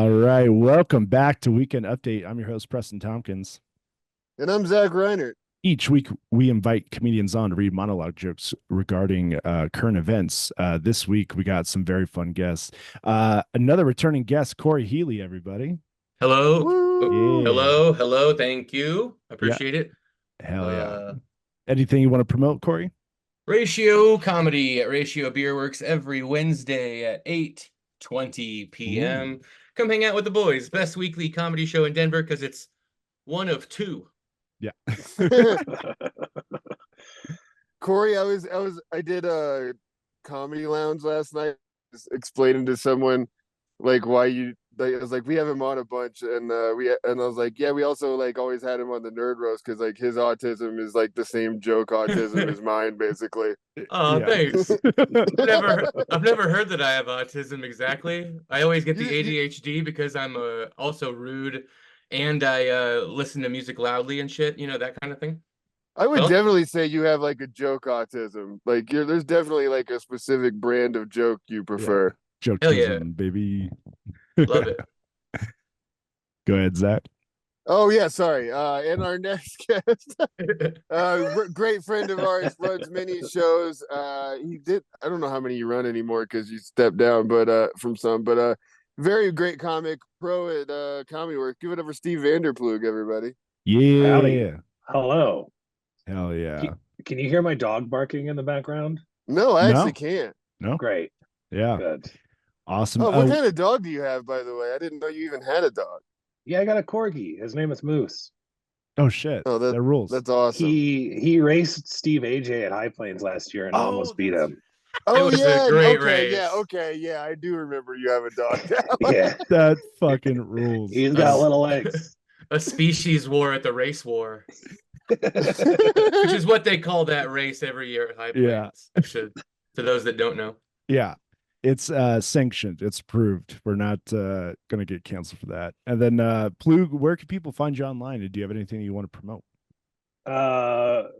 All right, welcome back to Weekend Update. I'm your host, Preston Tompkins. And I'm Zach Reinert. Each week, we invite comedians on to read monologue jokes regarding current events. This week, we got some very fun guests. Another returning guest, Cory Helie, everybody. Hello. Woo! Yeah. Hello. Thank you. Yeah. Appreciate it. Hell yeah. Anything you want to promote, Cory? Ratio Comedy at Ratio Beer Works every Wednesday at 8:20 p.m. Ooh. Come hang out with the boys. Best weekly comedy show in Denver because it's one of two. Yeah. Cory, I did a comedy lounge last night, just explaining to someone like why you like I was like, we have him on a bunch, and I was like, yeah, we also like always had him on the nerd roast because like his autism is like the same joke autism as mine, basically. Oh, Yeah. thanks. I've never heard that I have autism exactly. I always get the You- ADHD because I'm also rude and I listen to music loudly and shit, that kind of thing. I would Well, definitely say you have like a joke autism. Like there's definitely like a specific brand of joke you Yeah. prefer. hell yeah. Jokeism, baby. Love it. Go ahead, Zach. Oh yeah, sorry. And our next guest, great friend of ours, runs many shows. He did. I don't know how many you run anymore because you stepped down, but from some. But very great comic, pro at comedy work. Give it up for Steve Vanderploeg, everybody. Howdy. Yeah. Hello. Hell yeah. Can you hear my dog barking in the background? No, I No? actually can't. No? Great. Yeah. Good. Awesome. Oh, what kind of dog do you have, by the way? I didn't know you even had a dog. Yeah, I got a corgi. His name is Moose. Oh shit. Oh, That rules. that's awesome. He raced Steve AJ at High Plains last year and almost beat him. Oh was a yeah, great okay, race. yeah, okay, yeah. I do remember you have a dog now. Yeah. That fucking rules. He's got little legs. A species war at the race war, which is what they call that race every year at High Plains. Yeah. To those that don't know. Yeah. It's sanctioned. It's approved. We're not gonna get canceled for that. And then Plug, where can people find you online? And do you have anything you want to promote?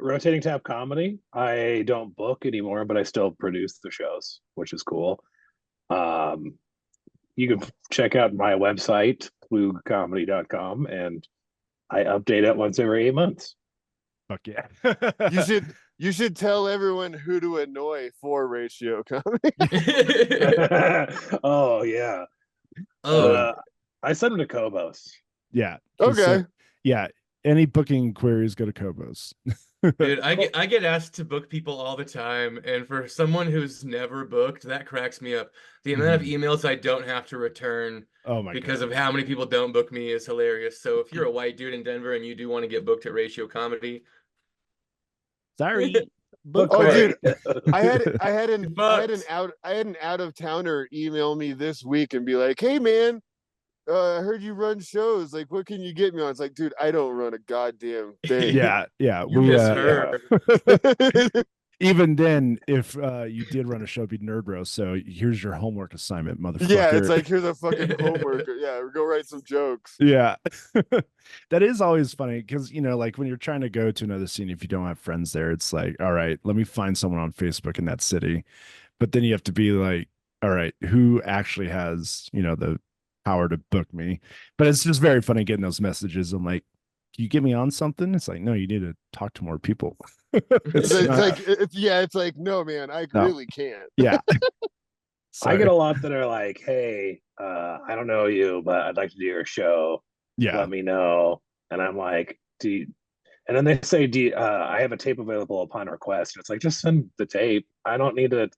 Rotating Tap Comedy. I don't book anymore, but I still produce the shows, which is cool. You can check out my website, plugcomedy.com, and I update it once every 8 months. Fuck yeah. You should tell everyone who to annoy for Ratio Comedy. Oh yeah. I sent him to Kobos. Yeah. Okay. Yeah. Any booking queries, go to Kobos. Dude, I get asked to book people all the time, and for someone who's never booked, that cracks me up. The amount of emails I don't have to return because of how many people don't book me is hilarious. So if you're a white dude in Denver and you do want to get booked at Ratio Comedy, Sorry. Dude, I had an out of towner email me this week and be like, "Hey man, I heard you run shows. Like, what can you get me on?" It's like, dude, I don't run a goddamn thing. Yeah. you misheard. Even then, if you did run a show, it'd be Nerd Roast. So here's your homework assignment, motherfucker. Yeah, it's like, here's a fucking homework. Yeah, go write some jokes. Yeah. That is always funny because, like when you're trying to go to another scene, if you don't have friends there, it's like, all right, let me find someone on Facebook in that city. But then you have to be like, all right, who actually has, the power to book me? But it's just very funny getting those messages. I'm like, can you get me on something? It's like, no, you need to talk to more people. It's like, no, man, I really can't. Yeah. I get a lot that are like, hey, I don't know you, but I'd like to do your show. Yeah. Let me know. And I'm like, and then they say, I have a tape available upon request. And it's like, just send the tape. I don't need to.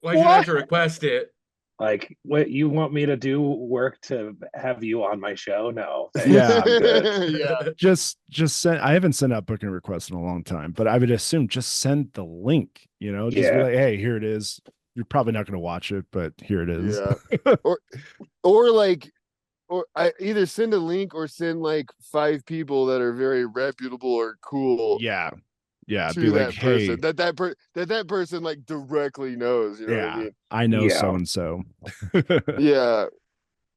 Why'd you have to request it? Like, what, you want me to do work to have you on my show? No. Yeah. I'm good. Yeah. Just send. I haven't sent out booking requests in a long time, but I would assume just send the link, just be like, hey, here it is. You're probably not going to watch it, but here it is. Yeah. or I either send a link or send like 5 people that are very reputable or cool. Yeah. Yeah. To be that like, person hey, that person like directly knows. You know what I mean? I know Yeah. so and so. Yeah.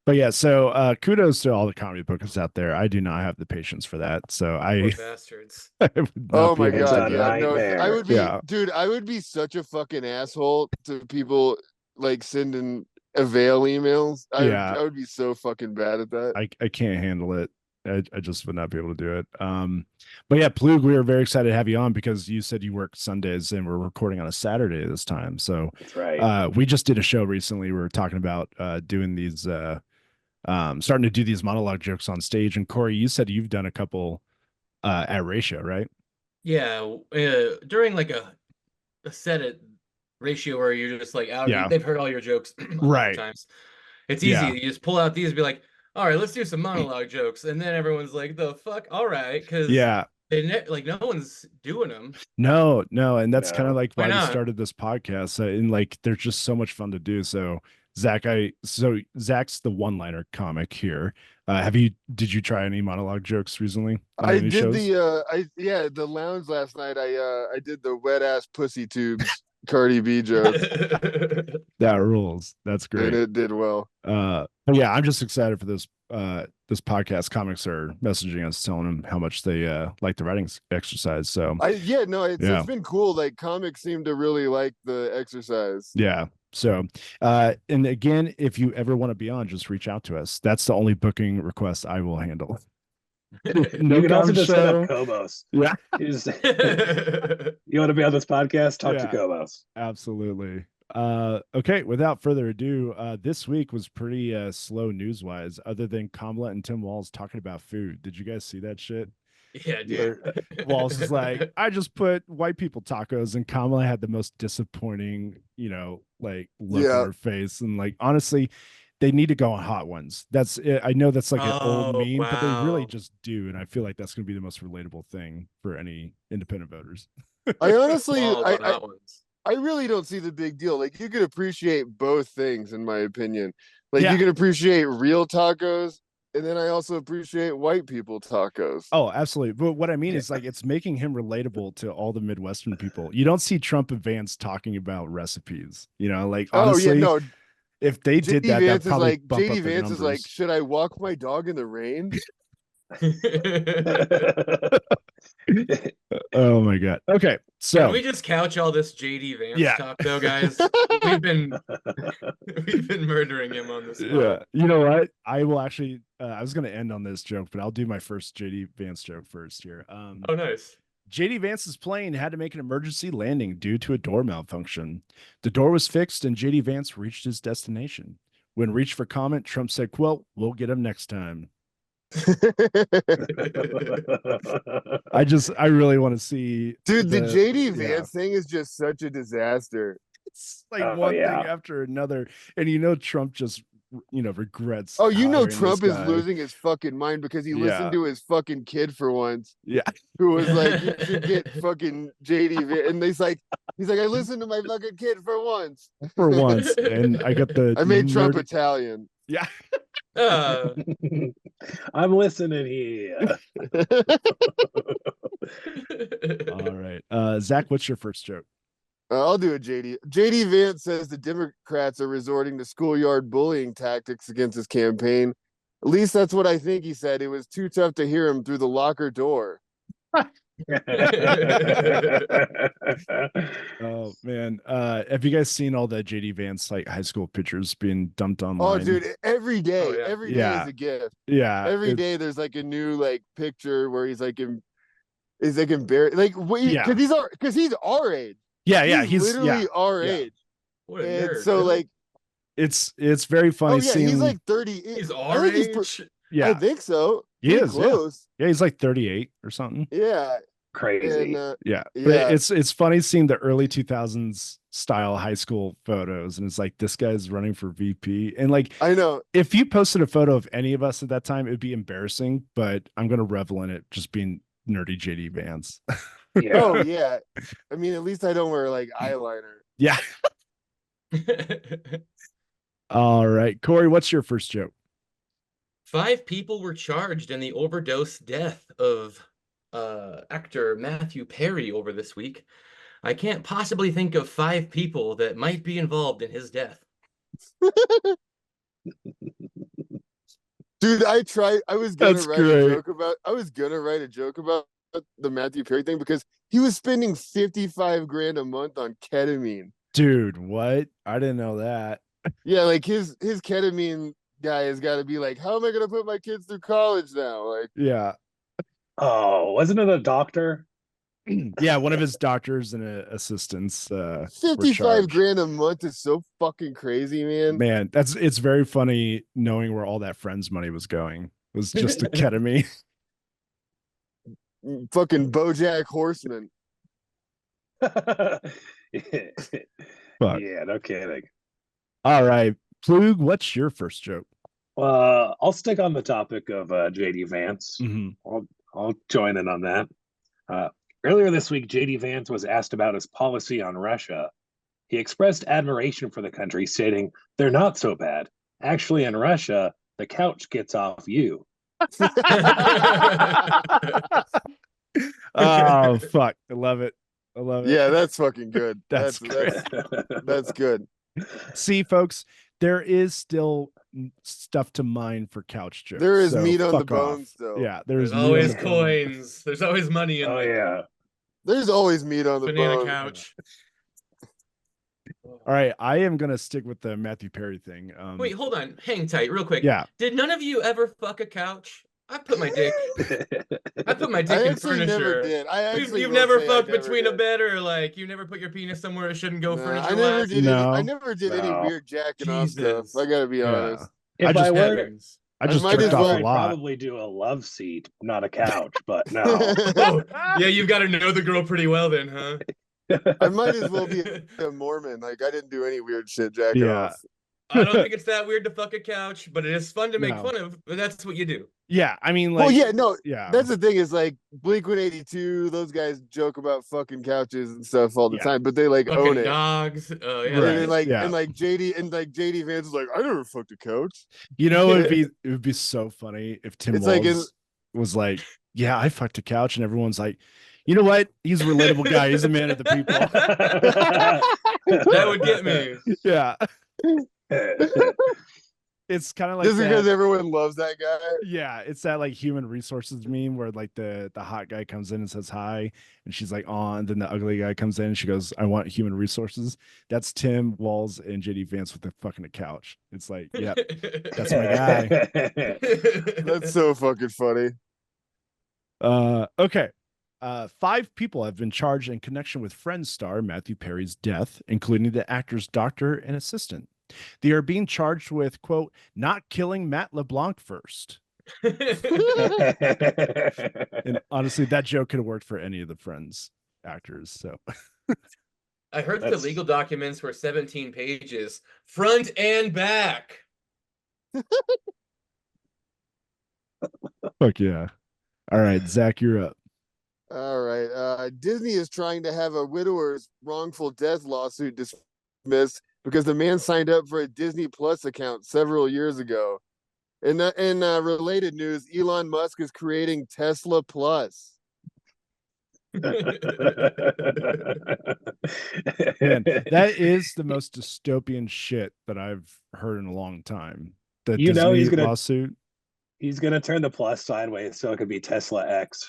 But yeah, so kudos to all the comedy bookers out there. I do not have the patience for that. So Poor bastards. I would not Oh be my able to god, do yeah, that. no, nightmare. I would be, Yeah. dude, I would be such a fucking asshole to people like sending avail emails. Yeah. I would be so fucking bad at that. I can't handle it. I just would not be able to do it. But yeah, Plug, we are very excited to have you on because you said you work Sundays and we're recording on a Saturday this time. So That's right. We just did a show recently. We were talking about doing these starting to do these monologue jokes on stage. And Cory, you said you've done a couple at Ratio, right? Yeah, during like a set at Ratio where you're just like out, Yeah. they've heard all your jokes a Right. hundred times. It's easy. Yeah. You just pull out these and be like, all right, let's do some monologue jokes. And then everyone's like, the fuck? All right. Because Yeah. like no one's doing them. No. And that's kind of No. like Why why we not? started this podcast. And like, there's just so much fun to do. So Zach's the one-liner comic here. Did you try any monologue jokes recently on I any did shows? the lounge last night. I did the wet ass pussy tubes Cardi B joke. That rules. That's great. And it did well. But yeah, I'm just excited for this this podcast. Comics are messaging us telling them how much they like the writing exercise. So it's been cool. Like comics seem to really like the exercise. Yeah. So and again, if you ever want to be on, just reach out to us. That's the only booking request I will handle. No, you can also just hit up Kobos. Yeah. You want to be on this podcast? Talk to Kobos. Absolutely. Okay, without further ado, this week was pretty slow news-wise, other than Kamala and Tim Walz talking about food. Did you guys see that shit? Yeah, dude. Walz is like, I just put white people tacos, and Kamala had the most disappointing, like look on her face. And like, honestly, they need to go on Hot Ones. That's it. I know that's like an old meme, but they really just do. And I feel like that's going to be the most relatable thing for any independent voters. I honestly, I really don't see the big deal. Like you can appreciate both things, in my opinion. Like you can appreciate real tacos, and then I also appreciate white people tacos. Oh, absolutely. But what I mean is like it's making him relatable to all the Midwestern people. You don't see Trump and Vance talking about recipes. Like honestly, if they did that, that'd probably bump up JD the Vance numbers. is like, should I walk my dog in the rain? Oh my god. Okay, so can we just couch all this JD Vance talk though, guys? we've been murdering him on this. Yeah, you know what? I will actually. I was going to end on this joke, but I'll do my first JD Vance joke first here. Oh, nice. JD Vance's plane had to make an emergency landing due to a door malfunction. The door was fixed, and JD Vance reached his destination. When reached for comment, Trump said, "Quote: We'll get him next time." I really want to see, dude. The JD Vance thing is just such a disaster. It's like one thing after another, and Trump just regrets. Oh, Trump is losing his fucking mind because he listened to his fucking kid for once. Yeah, who was like, you should get fucking JD Vance, and he's like, I listened to my fucking kid for once. And I made Trump Italian. Yeah. I'm listening here. All right. Zach, what's your first joke? I'll do it, JD. JD Vance says the Democrats are resorting to schoolyard bullying tactics against his campaign. At least that's what I think he said. It was too tough to hear him through the locker door. Oh man, have you guys seen all the JD Vance like high school pictures being dumped online? Oh dude, every day is a gift. Yeah, every day there's like a new like picture where he's like embarrassed, like because he's our age. He's literally our age. What a nerd. So like it's very funny seeing he's like 30. He's our age. I think so. He is close. Yeah, he's like 38 or something. Yeah. Crazy. And, but it's funny seeing the early 2000s style high school photos, and it's like this guy's running for VP, and like I know if you posted a photo of any of us at that time, it would be embarrassing, but I'm gonna revel in it just being nerdy JD Vance. Oh yeah, I mean at least I don't wear like eyeliner. Yeah. All right, Cory, what's your first joke? 5 people were charged in the overdose death of actor Matthew Perry over this week. I can't possibly think of 5 people that might be involved in his death. Dude, I was gonna write a joke about the Matthew Perry thing because he was spending $55,000 a month on ketamine. Dude, what? I didn't know that. Yeah, like his ketamine guy has got to be like, how am I gonna put my kids through college now? Like, Yeah. Oh, wasn't it a doctor? Yeah, one of his doctors and assistants were 55 charged. grand a month is so fucking crazy, man. Man, it's very funny knowing where all that friends' money was going. It was just a ketamine. Fucking BoJack Horseman. Yeah, Fuck. no kidding. All right, Plug, what's your first joke? I'll stick on the topic of JD Vance. Mm-hmm. I'll join in on that. Earlier this week, JD Vance was asked about his policy on Russia. He expressed admiration for the country, stating, "They're not so bad. Actually, in Russia, the couch gets off you." Oh fuck! I love it. I love it. Yeah, that's fucking good. That's that's good. See, folks, there is still stuff to mine for couch jokes. There is so meat on the fuck off. bones, though. Yeah, There's always coins. There's always money in Oh the yeah. There's always meat on the banana bone. couch. All right, I am gonna stick with the Matthew Perry thing. Wait, hold on. Hang tight, real quick. Yeah. Did none of you ever fuck a couch? I put my dick in furniture. Never did. You've never fucked between a bed, or like you never put your penis somewhere it shouldn't go. Furniture. I never did any weird jacking off stuff. I gotta be honest. I just jerked off a lot. Probably do a love seat, not a couch, but no. Oh, yeah, you've got to know the girl pretty well, then, huh? I might as well be a Mormon. Like I didn't do any weird shit jacking off. I don't think it's that weird to fuck a couch, but it is fun to make fun of. But that's what you do. Yeah, I mean, like, That's the thing is like Blink-182. Those guys joke about fucking couches and stuff all the time, but they like fucking own it. Dogs, and JD Vance is like, I never fucked a couch. You know, it would be so funny if Tim Walz was like, yeah, I fucked a couch, and everyone's like, you know what? He's a relatable guy. He's a man of the people. That would get me. Yeah. It's kind of like just because everyone loves that guy. Yeah, it's that like human resources meme where like the hot guy comes in and says hi, and she's like, "Oh," and then the ugly guy comes in and she goes, "I want human resources." That's Tim Walz and JD Vance with the fucking couch. It's like, yeah, that's my guy. That's so fucking funny. Okay. 5 people have been charged in connection with Friends star Matthew Perry's death, including the actor's doctor and assistant. They are being charged with, quote, not killing Matt LeBlanc first. And honestly, that joke could have worked for any of the Friends actors. So I heard that the legal documents were 17 pages, front and back. Fuck yeah. All right, Zach, you're up. All right. Disney is trying to have a widower's wrongful death lawsuit dismissed because the man signed up for a Disney Plus account several years ago. In related news, Elon Musk is creating Tesla Plus. Man, that is the most dystopian shit that I've heard in a long time. The Disney lawsuit. He's gonna turn the plus sideways so it could be Tesla X.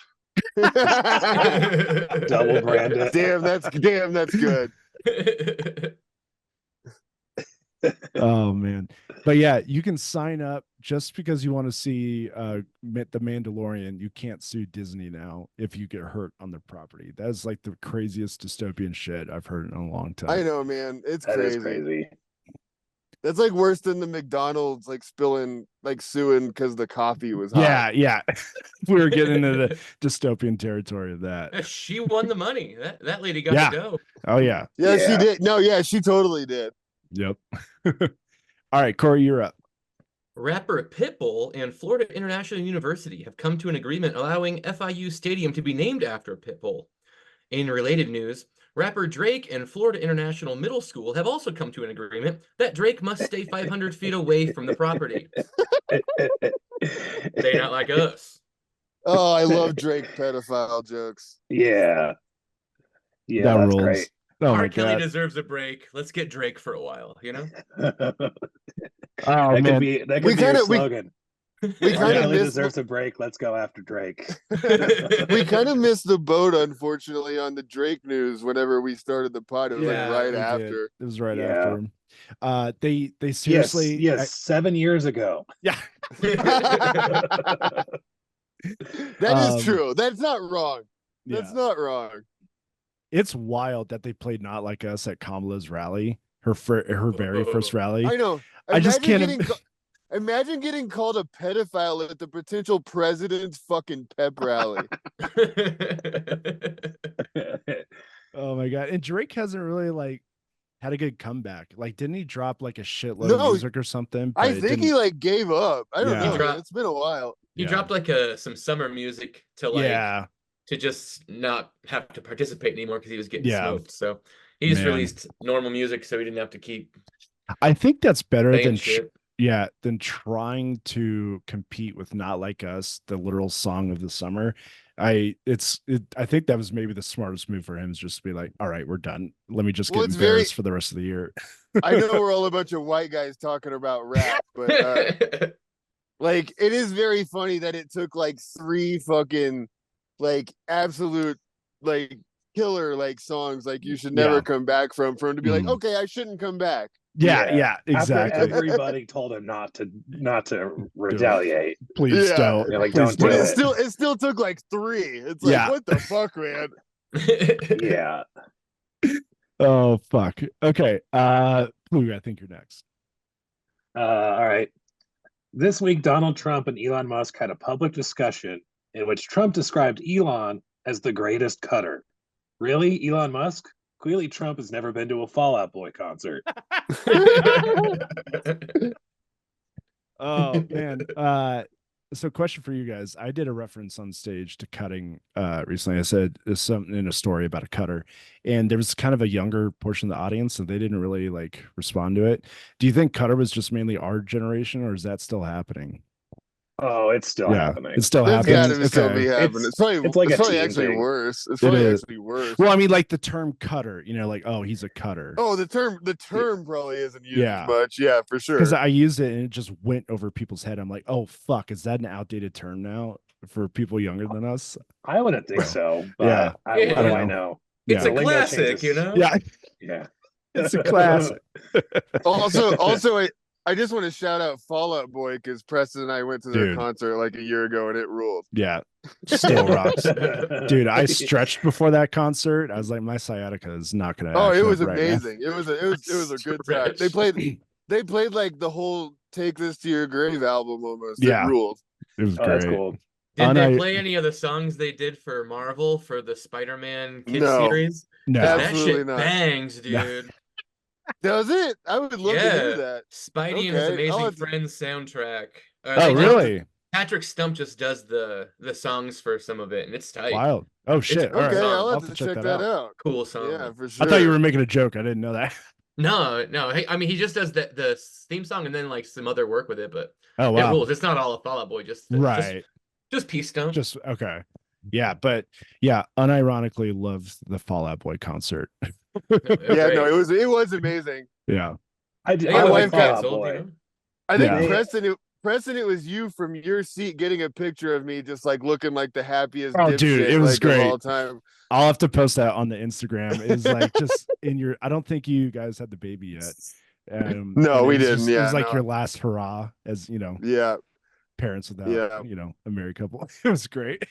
Double branded. Damn, that's good. Oh man, but yeah, you can sign up just because you want to see the Mandalorian. You can't sue Disney now if you get hurt on their property. That is like the craziest dystopian shit I've heard in a long time. I know, man. It's crazy. That's like worse than the McDonald's like suing because the coffee was hot. Yeah. We were getting into the dystopian territory of that. She won the money. That lady got to go. Oh yeah. Yeah, she did. No, yeah, she totally did. Yep. All right, Cory, you're up. Rapper Pitbull and Florida International University have come to an agreement allowing FIU Stadium to be named after Pitbull. In related news, rapper Drake and Florida International Middle School have also come to an agreement that Drake must stay 500 feet away from the property. They not like us. Oh, I love Drake pedophile jokes. Yeah, that rules. Great. Oh R. Kelly deserves a break. Let's get Drake for a while, you know? Oh, that could be a slogan. We kind of deserves a break. Let's go after Drake. We kind of missed the boat, unfortunately, on the Drake news. Whenever we started the pod, it was like right after. It was right after him. They seriously, yes, 7 years ago. Yeah, that is true. That's not wrong. That's not wrong. It's wild that they played Not Like Us at Kamala's rally, her very first rally. I know. I just can't. Imagine getting called a pedophile at the potential president's fucking pep rally. Oh my god! And Drake hasn't really like had a good comeback. Like, didn't he drop like a shitload of music or something? I think he like gave up. I don't know. It's been a while. He dropped like some summer music to like to just not have to participate anymore because he was getting smoked. So he just released normal music so he didn't have to keep. I think that's better than than trying to compete with Not Like Us, the literal song of the summer. I think that was maybe the smartest move for him, is just to be like, all right, we're done. Let me just get embarrassed for the rest of the year. I know we're all a bunch of white guys talking about rap, but like, it is very funny that it took like 3 fucking like absolute like killer like songs like You Should Never Come Back from him to be like, okay, I shouldn't come back. Yeah, exactly. After everybody told him not to retaliate. Please don't. Like, don't do it. It still took like 3. It's like, what the fuck, man? Yeah. Oh fuck. Okay. Blue, I think you're next. All right. This week, Donald Trump and Elon Musk had a public discussion in which Trump described Elon as the greatest cutter. Really, Elon Musk? Clearly, Trump has never been to a Fall Out Boy concert. Oh man. So question for you guys. I did a reference on stage to cutting recently. I said something in a story about a cutter, and there was kind of a younger portion of the audience, and they didn't really like respond to it. Do you think cutter was just mainly our generation, or is that still happening? Oh, it's still happening. It's still happening. It's still be happening. It's probably actually worse. It's probably actually worse. Well, I mean, like the term cutter, like, oh, he's a cutter. Oh, the term probably isn't used much. Yeah, for sure. Because I used it and it just went over people's head. I'm like, oh fuck, is that an outdated term now for people younger than us? I wouldn't think so. But how do I know? It's a classic, Yeah. Yeah. It's a classic. Also, I just want to shout out Fall Out Boy because Preston and I went to their concert like a year ago and it ruled. Yeah, still rocks, dude. I stretched before that concert. I was like, my sciatica is not gonna. Oh, it was amazing. It was a good time. They played like the whole "Take This to Your Grave" album almost. Yeah, it ruled. It was great. That's cool. Did they play any of the songs they did for Marvel for the Spider-Man Kids series? No, that shit bangs, dude. Does it? I would love to hear that. Spidey and His Amazing Friends soundtrack. Oh, really? Patrick Stump just does the songs for some of it, and it's tight. Wild. Oh shit! Okay, I'll have to check that out. Cool song. Yeah, for sure. I thought you were making a joke. I didn't know that. No. Hey, I mean, he just does the theme song and then like some other work with it, but it rules. It's not all a Fall Out Boy. Just Peace Stump. Just okay. Yeah, but unironically loved the Fall Out Boy concert. It was amazing. Yeah, I did. My wife got I think Preston, it was you from your seat getting a picture of me just like looking like the happiest. Oh, dude, it was great of all time. I'll have to post that on the Instagram. It's like just in your. I don't think you guys had the baby yet. No, we didn't. It was like your last hurrah, as you know. Yeah. Parents without, a married couple. It was great.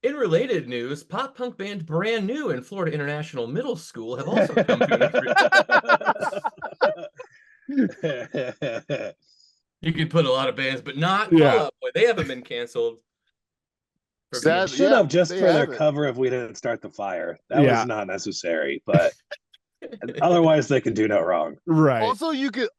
In related news, pop punk band Brand New and Florida International Middle School have also come to an agreement. You could put a lot of bands, but not Fall Out Boy. They haven't been canceled. Should have just for their cover of "We Didn't Start the Fire." That was not necessary, but otherwise they can do no wrong. Right. Also, you could.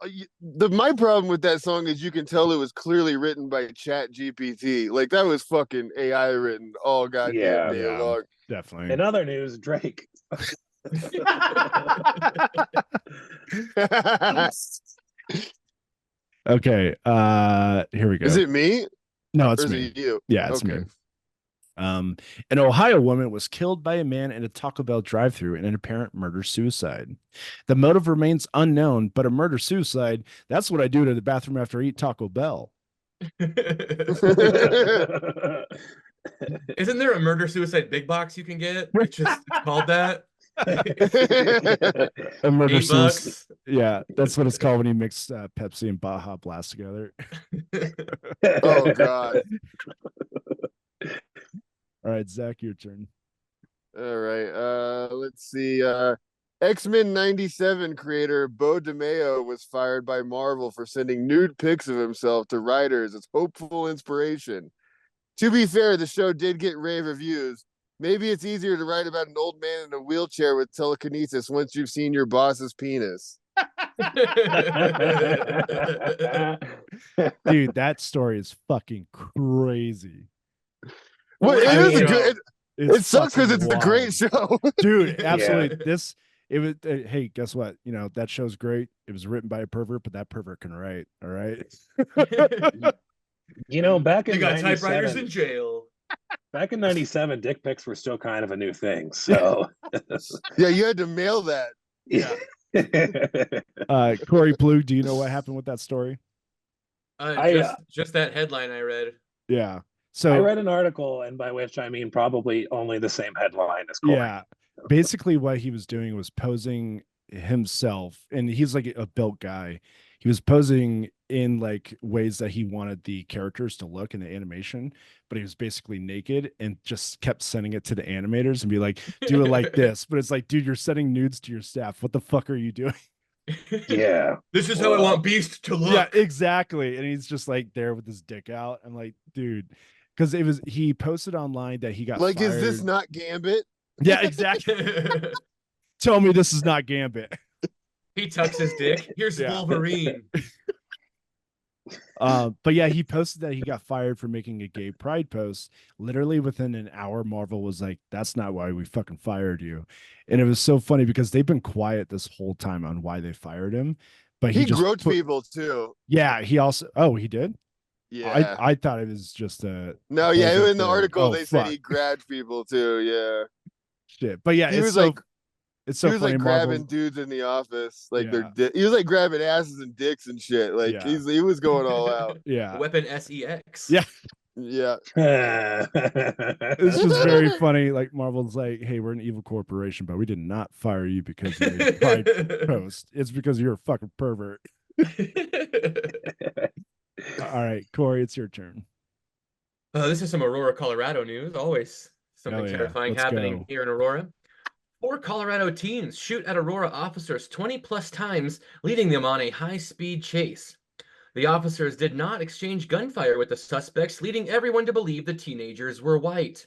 My problem with that song is you can tell it was clearly written by Chat GPT. Like that was fucking AI written all goddamn day long. Definitely. In other news, Drake. Okay. Here we go. Is it me? No, it's me. You? Yeah, it's me. An Ohio woman was killed by a man in a Taco Bell drive-thru in an apparent murder-suicide. The motive remains unknown, but a murder-suicide, that's what I do to the bathroom after I eat Taco Bell. Isn't there a murder suicide big box you can get? It's called that. A murder $8. Yeah, that's what it's called when you mix Pepsi and Baja Blast together. Oh God. All right, Zach, your turn. All right. Let's see. X-Men 97 creator Bo DeMeo was fired by Marvel for sending nude pics of himself to writers as hopeful inspiration. To be fair, the show did get rave reviews. Maybe it's easier to write about an old man in a wheelchair with telekinesis once you've seen your boss's penis. Dude, that story is fucking crazy. Well, it is a good. It sucks because it's wild. a great show, dude. Absolutely. Yeah. It was. Hey, guess what? You know that show's great. It was written by a pervert, but that pervert can write. All right. You know, back in they got typewriters in jail. Back in '97, dick pics were still kind of a new thing. So yeah, you had to mail that. Yeah. Cory Plug, do you know what happened with that story? Just that headline I read. Yeah. So I read an article, and by which I mean probably only the same headline as Cory. Yeah. Basically, what he was doing was posing himself, and he's like a built guy. He was posing in like ways that he wanted the characters to look in the animation, but he was basically naked and just kept sending it to the animators and be like, do it like this. But it's like, dude, you're sending nudes to your staff. What the fuck are you doing? Yeah. This is how I want Beast to look. Yeah, exactly. And he's just like there with his dick out. I'm like, dude, because he posted online that he got like, fired. is this not Gambit? Yeah, exactly. Tell me this is not Gambit. He tucks his dick. Here's Wolverine. But yeah, he posted that he got fired for making a gay pride post. Literally within an hour, Marvel was like, that's not why we fucking fired you. And it was so funny because they've been quiet this whole time on why they fired him. But he just groped people too. Yeah, he did? Yeah. I thought it was just a no, yeah, in the article they said he grabbed people too. Yeah. Shit. But yeah, he was like it's so he was funny, like grabbing Marvel. Dudes in the office, like he was like grabbing asses and dicks and shit. Like he was going all out. Yeah. Weapon SEX. Yeah. Yeah. It's just very funny. Like Marvel's like, hey, we're an evil corporation, but we did not fire you because you made a pride post. It's because you're a fucking pervert. All right, Cory, it's your turn. This is some Aurora, Colorado news. Always something terrifying happening here in Aurora. 4 Colorado teens shoot at Aurora officers 20+ times, leading them on a high-speed chase. The officers did not exchange gunfire with the suspects, leading everyone to believe the teenagers were white.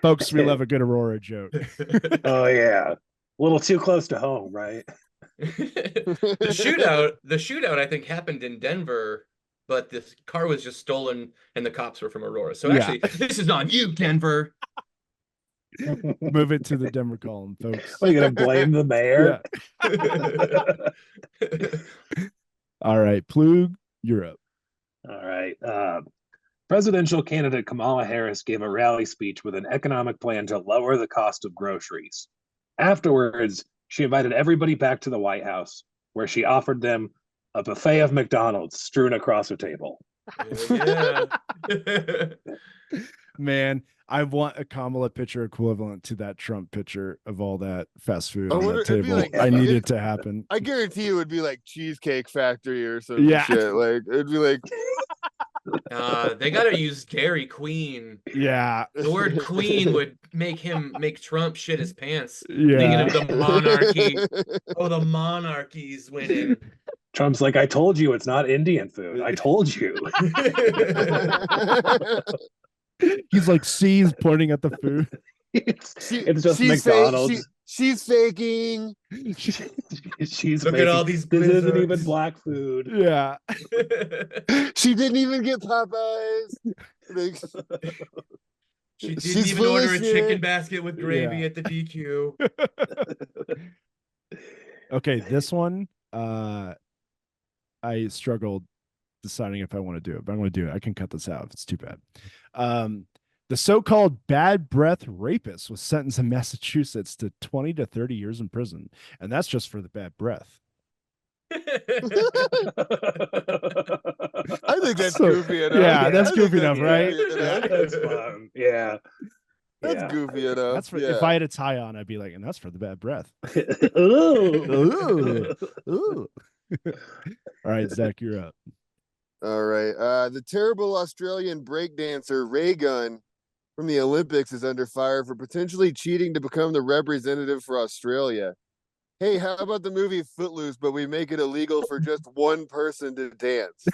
Folks, we love a good Aurora joke. Oh yeah. A little too close to home, right? The shootout I think happened in Denver, but the car was just stolen and the cops were from Aurora. So actually, this is on you, Denver. Move it to the Denver column, folks. Are you gonna blame the mayor? Yeah. All right, Plug, you're up. All right. Presidential candidate Kamala Harris gave a rally speech with an economic plan to lower the cost of groceries. Afterwards, she invited everybody back to the White House, where she offered them a buffet of McDonald's strewn across a table. Yeah. Man, I want a Kamala picture equivalent to that Trump picture of all that fast food on that table. I need it to happen. I guarantee it would be like Cheesecake Factory or some shit. Like it'd be like they gotta use Dairy Queen. Yeah. The word queen would make Trump shit his pants. Yeah. Thinking of the monarchy. Oh, the monarchy's winning. Trump's like, I told you it's not Indian food. I told you. He's like, he's pointing at the food. It's just McDonald's. She's faking. She's Look faking. at all these This blizzards. isn't even black food. Yeah. She didn't even get Popeyes. She didn't even order a chicken basket with gravy at the DQ. Okay, this one, I struggled deciding if I want to do it, but I'm going to do it. I can cut this out if it's too bad. The so-called bad breath rapist was sentenced in Massachusetts to 20 to 30 years in prison, and that's just for the bad breath. I think that's goofy enough. Yeah, that's goofy enough, right? That's fun. Yeah. That's goofy enough. That's for if I had a tie on, I'd be like, and that's for the bad breath. Ooh. Ooh. All right, Zach, you're up. All right. The terrible Australian breakdancer Ray Gunn from the Olympics is under fire for potentially cheating to become the representative for Australia. Hey, how about the movie Footloose, but we make it illegal for just one person to dance?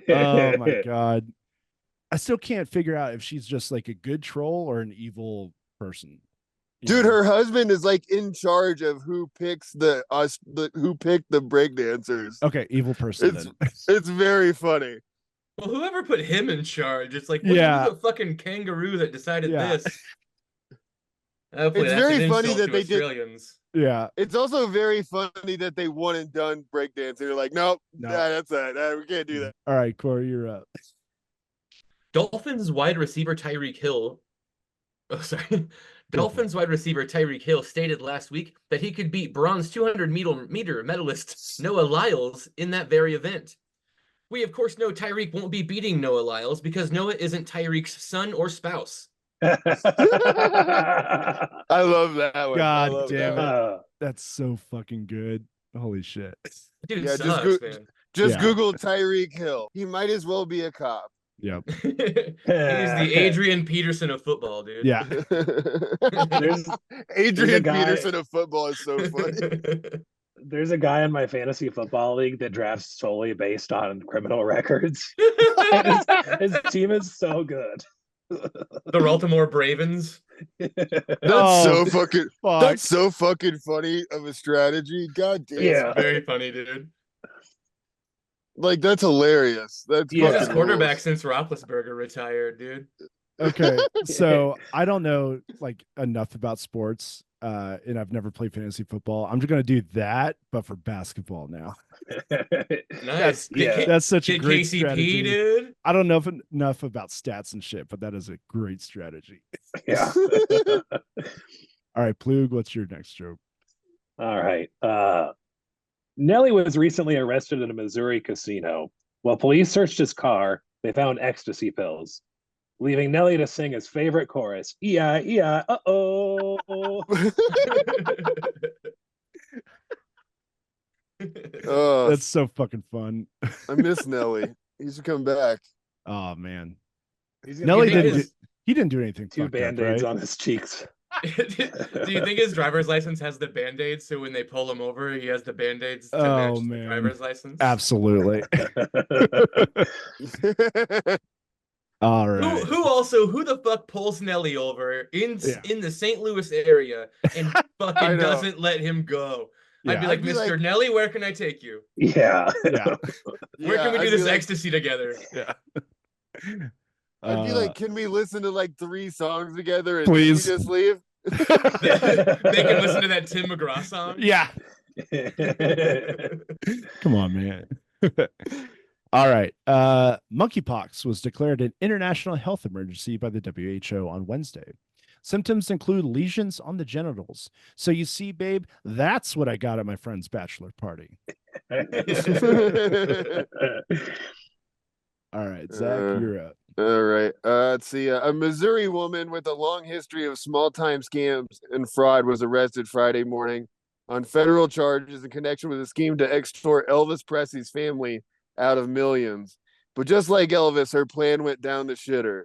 Oh my God. I still can't figure out if she's just like a good troll or an evil person. Dude, her husband is like in charge of who picks who picked the breakdancers. Okay, evil person. It's very funny. Well, whoever put him in charge, it's like, what are you, the fucking kangaroo that decided this? Hopefully it's very funny that they Australians. Yeah. It's also very funny that they one and done breakdancing. They're like, nope, that's it. We can't do that. All right, Cory, you're up. Dolphins wide receiver Tyreek Hill. Oh, sorry. Dolphins wide receiver Tyreek Hill stated last week that he could beat bronze 200-meter medalist Noah Lyles in that very event. We, of course, know Tyreek won't be beating Noah Lyles because Noah isn't Tyreek's son or spouse. I love that one. God damn it. That's so fucking good. Holy shit. Dude, sucks, man. Just Google Tyreek Hill. He might as well be a cop. Yep. He's the Adrian Peterson of football, dude. Yeah. Adrian Peterson of football is so funny. There's a guy in my fantasy football league that drafts solely based on criminal records. His team is so good. The Baltimore Bravens. That's so fucking funny of a strategy. God damn. Yeah, it's very funny, dude. Like, that's hilarious. That's his quarterback since Roethlisberger retired, dude. Okay, so I don't know like enough about sports, and I've never played fantasy football. I'm just gonna do that, but for basketball now. Nice. That's such a great KCP, strategy, dude. I don't know enough about stats and shit, but that is a great strategy. Yeah. All right, Plug, what's your next joke? All right. Nelly was recently arrested in a Missouri casino. While police searched his car, they found ecstasy pills, leaving Nelly to sing his favorite chorus, E-I, uh-oh. That's so fucking fun. I miss Nelly. He should come back. Oh, man. Nelly didn't do anything. Two Band-Aids on his cheeks. Do you think his driver's license has the Band-Aids, so when they pull him over, he has the Band-Aids to match the driver's license? Absolutely. All right. Who the fuck pulls Nelly over in the St. Louis area and fucking doesn't let him go? Yeah. I'd be like, Mr. Nelly, where can I take you? Yeah. Where can we do this ecstasy together? Yeah. I'd be like, can we listen to like 3 songs together and please just leave? They can listen to that Tim McGraw song. Yeah. Come on, man. All right. Monkeypox was declared an international health emergency by the WHO on Wednesday. Symptoms include lesions on the genitals. So you see, babe, that's what I got at my friend's bachelor party. All right, Zach, you're up. All right. Let's see. A Missouri woman with a long history of small-time scams and fraud was arrested Friday morning on federal charges in connection with a scheme to extort Elvis Presley's family out of millions. But just like Elvis, her plan went down the shitter.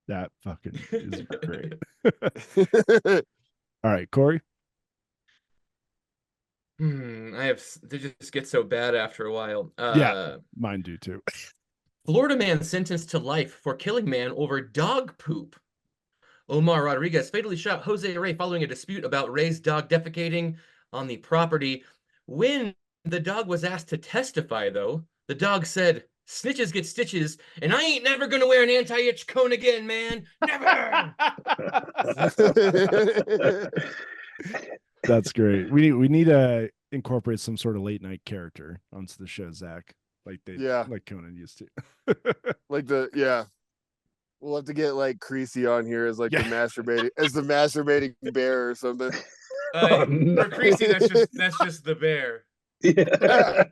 That fucking is great. All right, Cory. They just get so bad after a while. Yeah, mine do too. Florida man sentenced to life for killing man over dog poop. Omar Rodriguez fatally shot Jose Ray following a dispute about Ray's dog defecating on the property. When the dog was asked to testify, though, the dog said, "Snitches get stitches, and I ain't never gonna wear an anti-itch cone again, man. Never." That's great. We need to incorporate some sort of late night character onto the show, Zach, like Conan used to. We'll have to get like Creasy on here as like the masturbating bear or something. For Creasy, that's just the bear. Yeah.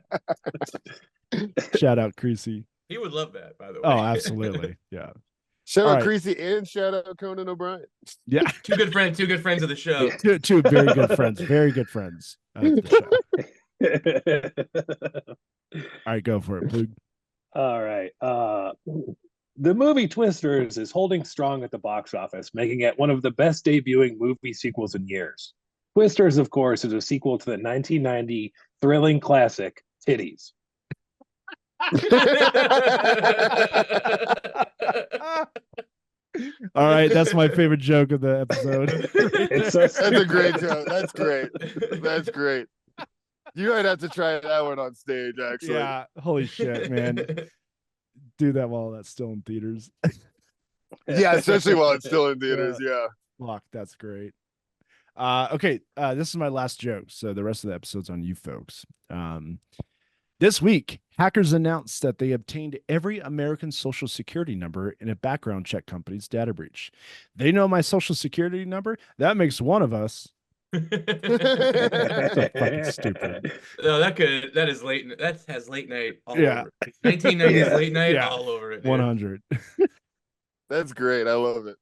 Shout out Creasy. He would love that, by the way. Oh, absolutely. Yeah. Shout out Creasy and shout out Conan O'Brien. Yeah. Two good friends of the show. Two very good friends. Very good friends of the show. All right, go for it, Plug. All right. The movie Twisters is holding strong at the box office, making it one of the best debuting movie sequels in years. Twisters, of course, is a sequel to the 1990 thrilling classic Titties. All right, that's my favorite joke of the episode. That's a great joke. That's great. That's great. You might have to try that one on stage, actually. Yeah, holy shit, man. Do that while that's still in theaters. Yeah, especially while it's still in theaters. Yeah. Fuck, that's great. Okay, this is my last joke, so the rest of the episode's on you folks. This week, hackers announced that they obtained every American social security number in a background check company's data breach. They know my social security number. That makes one of us. That's so fucking stupid. No, that is late. That has late night all over it. 1990s late night all over it. 100. That's great. I love it.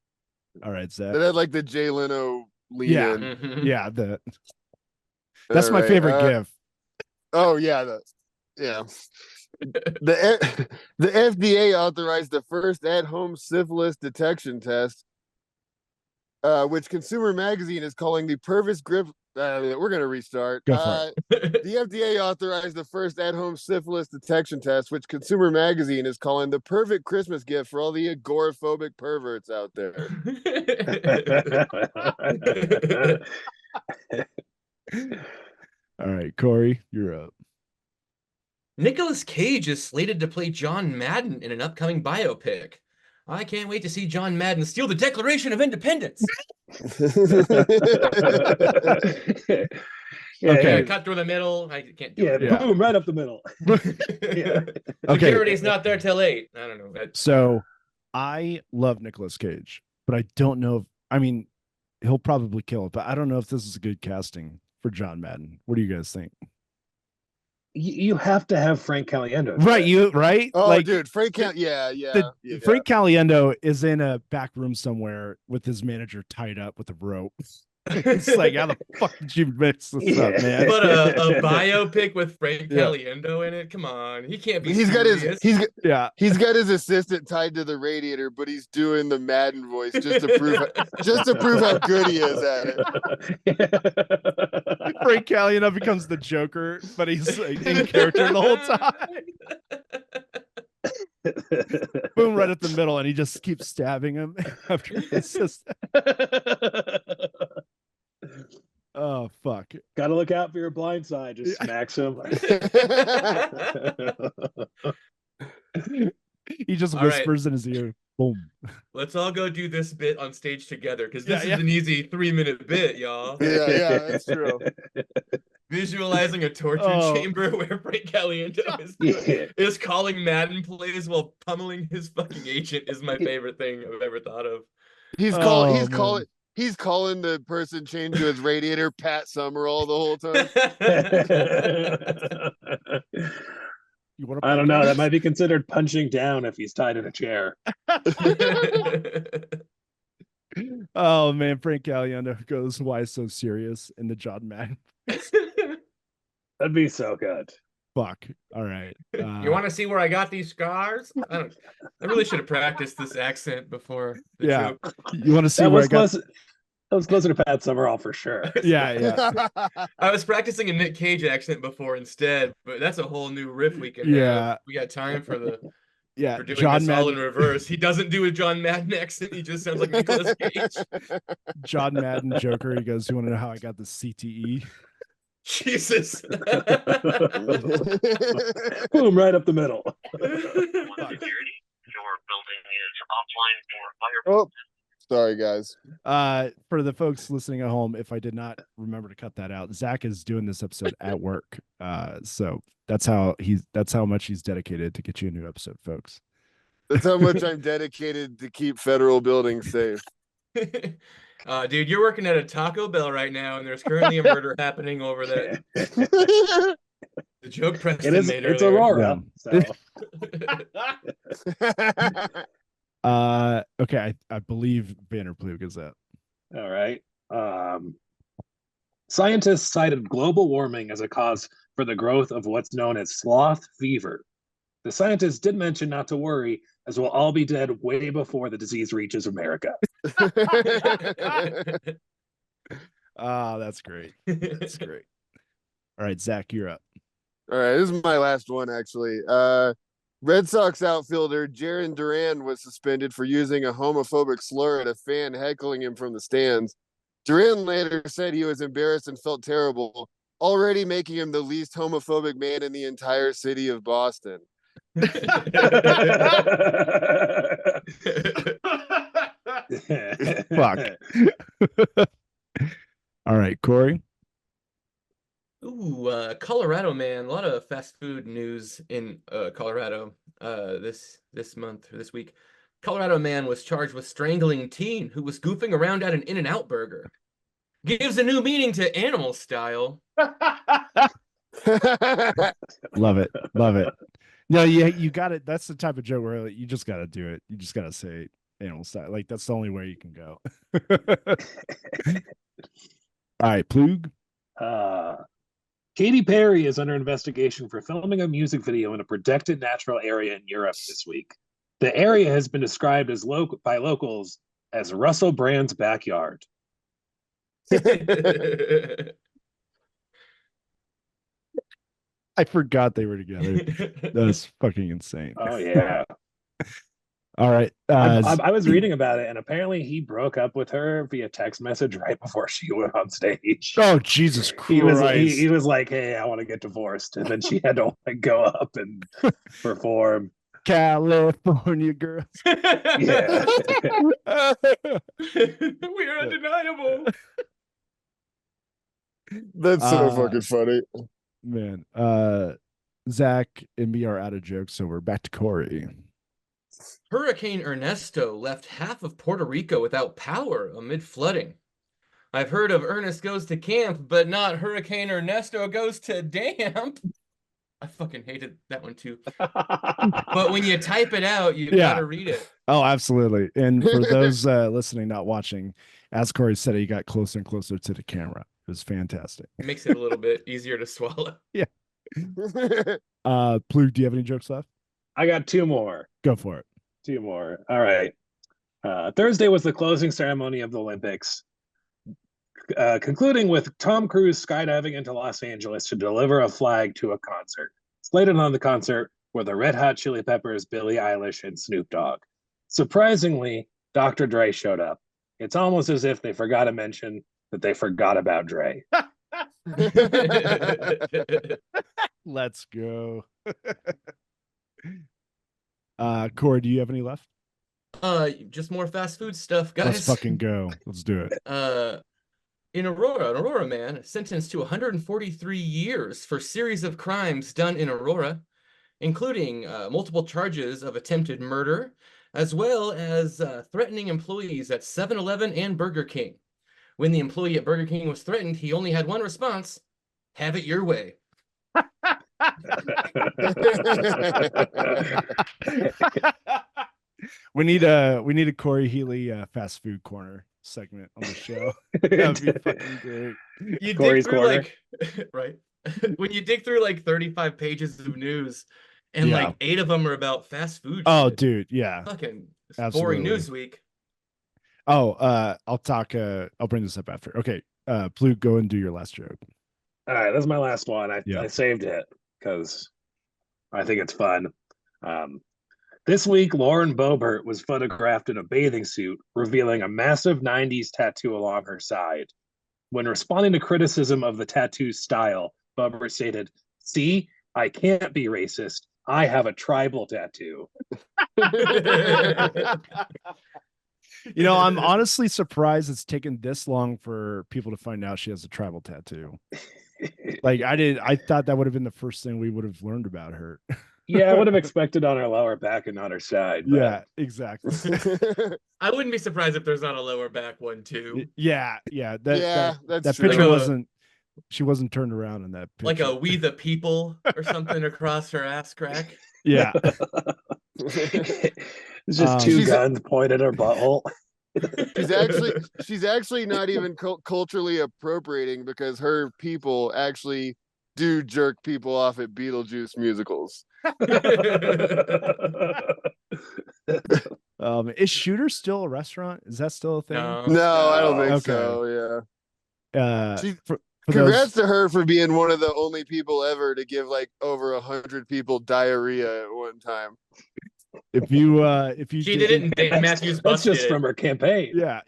All right, Zach. That had like the Jay Leno lean in. Mm-hmm. Yeah, that's my favorite gif. Oh yeah, the FDA authorized the first at-home syphilis detection test, which Consumer Magazine is calling the perfect grip. We're gonna restart. Go for it. The FDA authorized the first at-home syphilis detection test, which Consumer Magazine is calling the perfect Christmas gift for all the agoraphobic perverts out there. All right, Cory, you're up. Nicolas Cage is slated to play John Madden in an upcoming biopic. I can't wait to see John Madden steal the Declaration of Independence. Okay, cut through the middle. I can't do it. Boom, right up the middle. Okay. Security's not there till 8. I don't know. So I love Nicolas Cage, but I don't know if, I mean, he'll probably kill it, but I don't know if this is a good casting for John Madden. What do you guys think? You have to have Frank Caliendo. Right? Oh, like, dude, Frank Caliendo. Frank Caliendo is in a back room somewhere with his manager tied up with a rope. It's like, how the fuck did you mix this up, man? But a biopic with Frank Caliendo in it? Come on, he can't be. He's got his assistant tied to the radiator, but he's doing the Madden voice just to prove how good he is at it. Frank Caliendo becomes the Joker, but he's like, in character the whole time. Boom, right at the middle, and he just keeps stabbing him after his assistant. Oh fuck! Gotta look out for your blind side. Just smacks him. He just whispers in his ear. Boom. Let's all go do this bit on stage together, because this is an easy 3-minute bit, y'all. Yeah, that's true. Visualizing a torture chamber where Frank Caliendo is calling Madden plays while pummeling his fucking agent is my favorite thing I've ever thought of. He's calling the person chained to his radiator Pat Summerall the whole time. I don't know. That might be considered punching down if he's tied in a chair. Oh man, Frank Caliendo goes, "Why so serious?" in the John Madden. That'd be so good. Fuck. All right. You want to see where I got these scars? I really should have practiced this accent before. Joke. You want to see where I got? That was closer to Pat Summerall for sure. Yeah. I was practicing a Nick Cage accent before instead, but that's a whole new riff we can have. We got time for the for doing John this Madden. All in reverse. He doesn't do a John Madden accent. He just sounds like Nicolas Cage. John Madden Joker. He goes, "You want to know how I got the CTE?" Jesus. Boom, right up the middle. Security, your building is offline for fire. Oh, sorry, guys. For the folks listening at home, if I did not remember to cut that out, Zach is doing this episode at work. So that's how much he's dedicated to get you a new episode, folks. That's how much I'm dedicated to keep federal buildings safe. Dude, you're working at a Taco Bell right now, and there's currently a murder happening over there. The joke Preston made it's earlier. Aurora. Yeah. So Okay, I believe Vanderploeg is that. all right. Scientists cited global warming as a cause for the growth of what's known as sloth fever. The scientists did mention not to worry, as we'll all be dead way before the disease reaches America. That's great. That's great. All right, Zach, you're up. All right, this is my last one, actually. Red Sox outfielder Jarren Duran was suspended for using a homophobic slur at a fan heckling him from the stands. Duran later said he was embarrassed and felt terrible, already making him the least homophobic man in the entire city of Boston. Fuck. All right, Cory. Ooh, Colorado, man. A lot of fast food news in Colorado this month or this week. Colorado man was charged with strangling teen who was goofing around at an In-N-Out burger. Gives a new meaning to animal style. Love it. Love it. No, you got it. That's the type of joke where you just got to do it. You just got to say animal style. Like, that's the only way you can go. All right, Plug. Katy Perry is under investigation for filming a music video in a protected natural area in Europe this week. The area has been described as by locals as Russell Brand's backyard. I forgot they were together. That's fucking insane. Oh yeah. All right. I was reading about it, and apparently he broke up with her via text message right before she went on stage. Oh, Jesus Christ. He was like, hey, I want to get divorced. And then she had to go up and perform. California girls. Yeah. We are undeniable. That's so fucking funny. Man. Zach and me are out of jokes, so we're back to Cory. Hurricane Ernesto left half of Puerto Rico without power amid flooding. I've heard of Ernest goes to camp, but not Hurricane Ernesto goes to damp. I fucking hated that one too. But when you type it out, you gotta read it. Oh, absolutely. And for those listening, not watching, as Cory said, he got closer and closer to the camera. It was fantastic. It makes it a little bit easier to swallow. Yeah. Plug, do you have any jokes left? I got two more. Go for it. Two more. All right. Thursday was the closing ceremony of the Olympics, concluding with Tom Cruise skydiving into Los Angeles to deliver a flag to a concert. Slated on the concert were the Red Hot Chili Peppers, Billie Eilish, and Snoop Dogg. Surprisingly, Dr. Dre showed up. It's almost as if they forgot to mention that they forgot about Dre. Let's go. Cory, do you have any left? Just more fast food stuff, guys. Let's fucking go. Let's do it. In Aurora, an Aurora man sentenced to 143 years for series of crimes done in Aurora, including multiple charges of attempted murder, as well as threatening employees at 7-Eleven and Burger King. When the employee at Burger King was threatened, he only had one response: have it your way. We need a Cory Helie fast food corner segment on the show. That'd be fucking great. You Cory's dig through corner. right? When you dig through 35 pages of news and 8 of them are about fast food. Oh, shit. dude, yeah. Fucking Absolutely. boring news week. Oh, I'll bring this up after. Okay. Plug, go and do your last joke. All right, that's my last one. I saved it because I think it's fun. This week, Lauren Boebert was photographed in a bathing suit, revealing a massive 90s tattoo along her side. When responding to criticism of the tattoo style, Boebert stated, "See, I can't be racist. I have a tribal tattoo." I'm honestly surprised it's taken this long for people to find out she has a tribal tattoo. I thought that would have been the first thing we would have learned about her. Yeah, I would have expected on her lower back and not her side. But... Yeah, exactly. I wouldn't be surprised if there's not a lower back one too. Yeah. That true. picture Like she wasn't turned around in that picture. like a "We the People" or something across her ass crack. Yeah. It's just two guns pointed at her butthole. She's actually not even culturally appropriating, because her people actually do jerk people off at Beetlejuice musicals. Is Shooter's still a restaurant? Is that still a thing? No, I don't think so. Yeah. Congrats to her for being one of the only people ever to give like over 100 people diarrhea at one time. If you she did it in Dave Matthews Bus. That's just from her campaign. Yeah.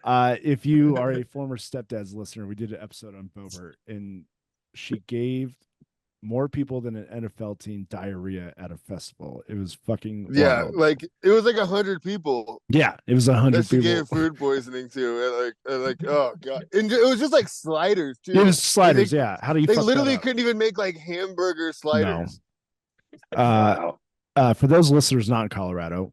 If you are a former Stepdads listener, we did an episode on Bobert, and she gave more people than an NFL team diarrhea at a festival. It was fucking wild. Like it was like 100 people. Yeah, it was 100 that she people. gave food poisoning to. Like oh god, and it was just like sliders too. It was sliders. Yeah, how do you? They literally couldn't even make like hamburger sliders. No. For those listeners not in Colorado,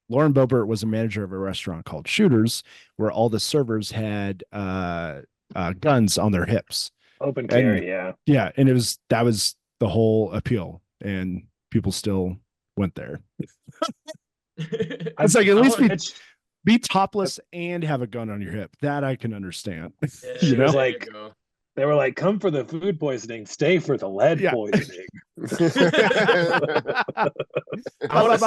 Lauren Boebert was a manager of a restaurant called Shooters, where all the servers had guns on their hips. Open carry, yeah, and that was the whole appeal, and people still went there. It's like, at least be topless and have a gun on your hip. That I can understand. You know, like they were like, "Come for the food poisoning, stay for the lead poisoning." I want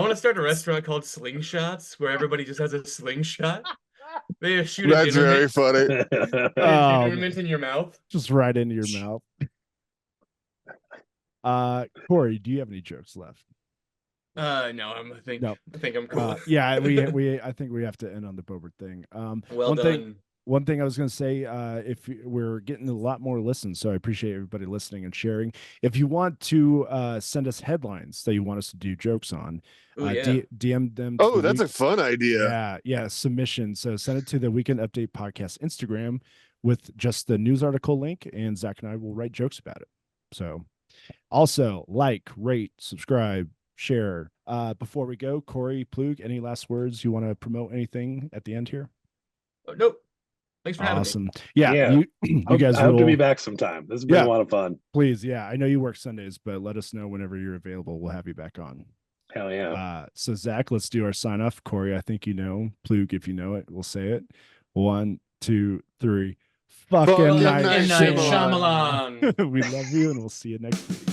to start a restaurant called Slingshots, where everybody just has a slingshot. They just shoot. That's very funny. Mint in your mouth, just right into your mouth. Cory, do you have any jokes left? No, I think I'm cool. Yeah, I think we have to end on the Boebert thing. Well done. One thing I was going to say, if we're getting a lot more listens, so I appreciate everybody listening and sharing. If you want to send us headlines that you want us to do jokes on, DM them. Oh, that's a fun idea. Yeah, submission. So send it to the Weekend Update Podcast Instagram with just the news article link, and Zach and I will write jokes about it. So also like, rate, subscribe, share. Before we go, Cory, Plug, any last words? You want to promote anything at the end here? Oh, nope. Thanks for having me. Yeah. You guys I hope to be back sometime. This has been a lot of fun. Please, I know you work Sundays, but let us know whenever you're available. We'll have you back on. Hell yeah. So Zach, let's do our sign off. Cory, I think you know. Plug, if you know it, we'll say it. 1, 2, 3. Fucking night, Shyamalan. We love you, and we'll see you next week.